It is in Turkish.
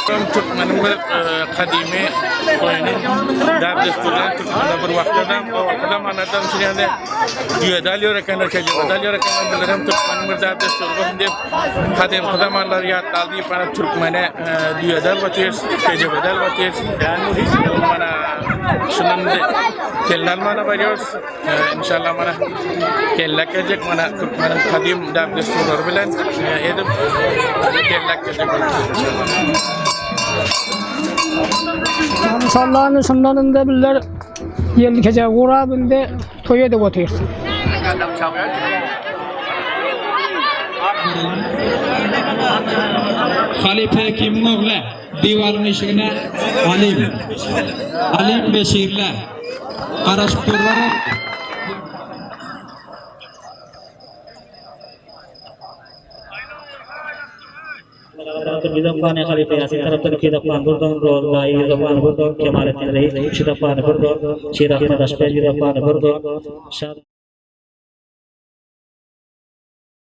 Türkmenler kadimi oyunun derdesturinden Türkmenler bir vaktidan o kadar anladım şimdi düğedalıyor ekanlar kecedalıyor ekanlar dilerim Türkmenler derdesturi bu şimdi kadim zamanlar yattaldı bana Türkmene düğedal batır kecedal batır bana şunun kellan mana veriyoruz inşallah mana kellak gelecek mana Türkmenler kadim derdesturlar bilen edip kellak gelecek Sallanı sunlanında biller yerli kece uğrabında toya da batıyor. Halife kimin oğlu? Divarın işine Alim Beşir'le araştırmalar. Gidapane Khalifa Yasin taraftan Gidapane Burdon Rol Gai Gidapane Burdon Kemalettin Reis Gidapane Burdon Syed Ahmad Ashbel Gidapane Burdon